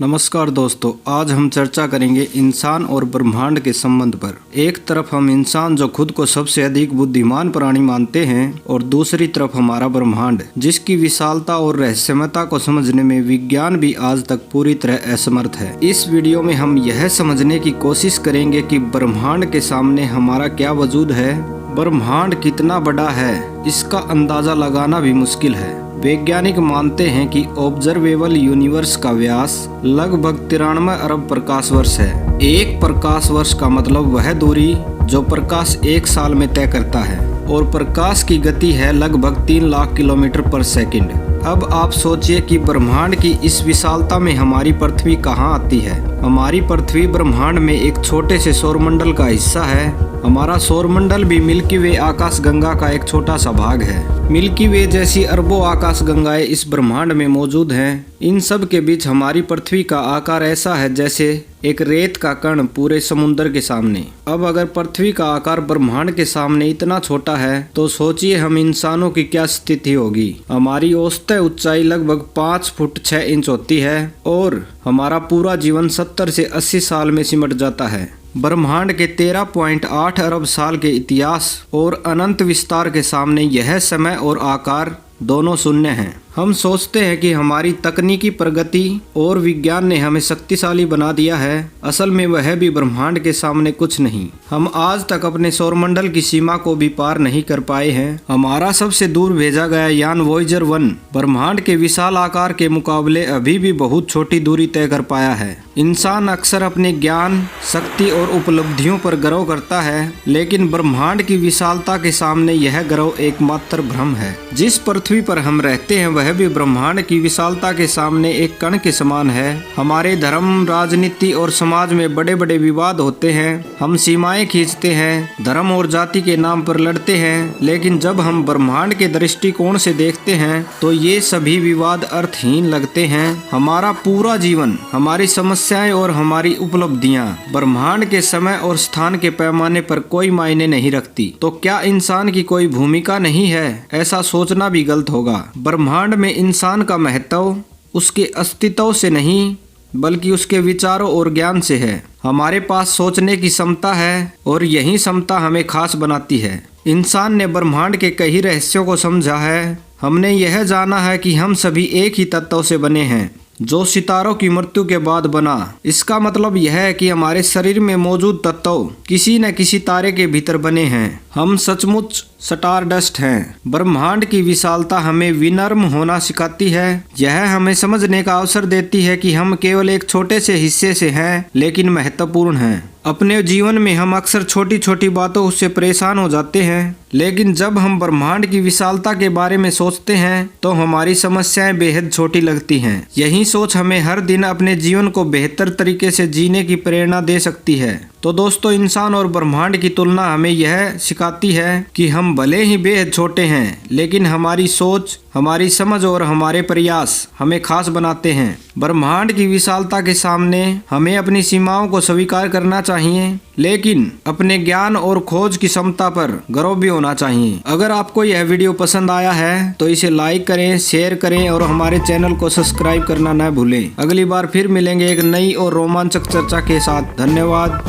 नमस्कार दोस्तों, आज हम चर्चा करेंगे इंसान और ब्रह्मांड के संबंध पर। एक तरफ हम इंसान जो खुद को सबसे अधिक बुद्धिमान प्राणी मानते हैं और दूसरी तरफ हमारा ब्रह्मांड जिसकी विशालता और रहस्यमयता को समझने में विज्ञान भी आज तक पूरी तरह असमर्थ है। इस वीडियो में हम यह समझने की कोशिश करेंगे कि ब्रह्मांड के सामने हमारा क्या वजूद है, ब्रह्मांड कितना बड़ा है, इसका अंदाजा लगाना भी मुश्किल है। वैज्ञानिक मानते हैं कि ऑब्जर्वेबल यूनिवर्स का व्यास लगभग 93 अरब प्रकाश वर्ष है। एक प्रकाश वर्ष का मतलब वह दूरी जो प्रकाश एक साल में तय करता है और प्रकाश की गति है लगभग 3 लाख किलोमीटर पर सेकंड। अब आप सोचिए कि ब्रह्मांड की इस विशालता में हमारी पृथ्वी कहाँ आती है। हमारी पृथ्वी ब्रह्मांड में एक छोटे से सौरमंडल का हिस्सा है। हमारा सौरमंडल भी मिल्की वे आकाश गंगा का एक छोटा सा भाग है। मिल्की वे जैसी अरबों आकाश गंगाएं इस ब्रह्मांड में मौजूद हैं। इन सब के बीच हमारी पृथ्वी का आकार ऐसा है जैसे एक रेत का कण पूरे समुद्र के सामने। अब अगर पृथ्वी का आकार ब्रह्मांड के सामने इतना छोटा है तो सोचिए हम इंसानों की क्या स्थिति होगी। हमारी औसत ऊंचाई लगभग 5 फुट 6 इंच होती है और हमारा पूरा जीवन 70 से 80 साल में सिमट जाता है। ब्रह्मांड के 13.8 अरब साल के इतिहास और अनंत विस्तार के सामने यह समय और आकार दोनों शून्य हैं। हम सोचते हैं कि हमारी तकनीकी प्रगति और विज्ञान ने हमें शक्तिशाली बना दिया है। असल में वह भी ब्रह्मांड के सामने कुछ नहीं। हम आज तक अपने सौरमंडल की सीमा को भी पार नहीं कर पाए हैं। हमारा सबसे दूर भेजा गया यान वॉयेजर 1 ब्रह्मांड के विशाल आकार के मुकाबले अभी भी बहुत छोटी दूरी तय कर पाया है। इंसान अक्सर अपने ज्ञान, शक्ति और उपलब्धियों पर गर्व करता है, लेकिन ब्रह्मांड की विशालता के सामने यह गर्व एकमात्र भ्रम है। जिस पृथ्वी पर हम रहते हैं वह भी ब्रह्मांड की विशालता के सामने एक कण के समान है। हमारे धर्म, राजनीति और समाज में बड़े बड़े विवाद होते हैं। हम सीमाएं खींचते हैं, धर्म और जाति के नाम पर लड़ते हैं, लेकिन जब हम ब्रह्मांड के दृष्टिकोण से देखते हैं तो ये सभी विवाद अर्थहीन लगते हैं। हमारा पूरा जीवन, हमारी समस्याएं और हमारी उपलब्धियां ब्रह्मांड के समय और स्थान के पैमाने पर कोई मायने नहीं रखती। तो क्या इंसान की कोई भूमिका नहीं है? ऐसा सोचना भी गलत होगा। ब्रह्मांड में इंसान का महत्व उसके अस्तित्व से नहीं बल्कि उसके विचारों और ज्ञान से है। हमारे पास सोचने की क्षमता है और यही क्षमता हमें खास बनाती है। इंसान ने ब्रह्मांड के कई रहस्यों को समझा है। हमने यह जाना है कि हम सभी एक ही तत्व से बने हैं जो सितारों की मृत्यु के बाद बना। इसका मतलब यह है कि हमारे शरीर में मौजूद तत्व किसी न किसी तारे के भीतर बने हैं। हम सचमुच स्टारडस्ट हैं। ब्रह्मांड की विशालता हमें विनम्र होना सिखाती है। यह हमें समझने का अवसर देती है कि हम केवल एक छोटे से हिस्से से हैं, लेकिन महत्वपूर्ण हैं। अपने जीवन में हम अक्सर छोटी छोटी बातों से परेशान हो जाते हैं, लेकिन जब हम ब्रह्मांड की विशालता के बारे में सोचते हैं तो हमारी समस्याएं बेहद छोटी लगती हैं। यही सोच हमें हर दिन अपने जीवन को बेहतर तरीके से जीने की प्रेरणा दे सकती है। तो दोस्तों, इंसान और ब्रह्मांड की तुलना हमें यह सिखाती है कि हम भले ही बेहद छोटे हैं, लेकिन हमारी सोच, हमारी समझ और हमारे प्रयास हमें खास बनाते हैं। ब्रह्मांड की विशालता के सामने हमें अपनी सीमाओं को स्वीकार करना चाहिए, लेकिन अपने ज्ञान और खोज की क्षमता पर गर्व भी होना चाहिए। अगर आपको यह वीडियो पसंद आया है तो इसे लाइक करें, शेयर करें और हमारे चैनल को सब्सक्राइब करना न भूलें। अगली बार फिर मिलेंगे एक नई और रोमांचक चर्चा के साथ। धन्यवाद।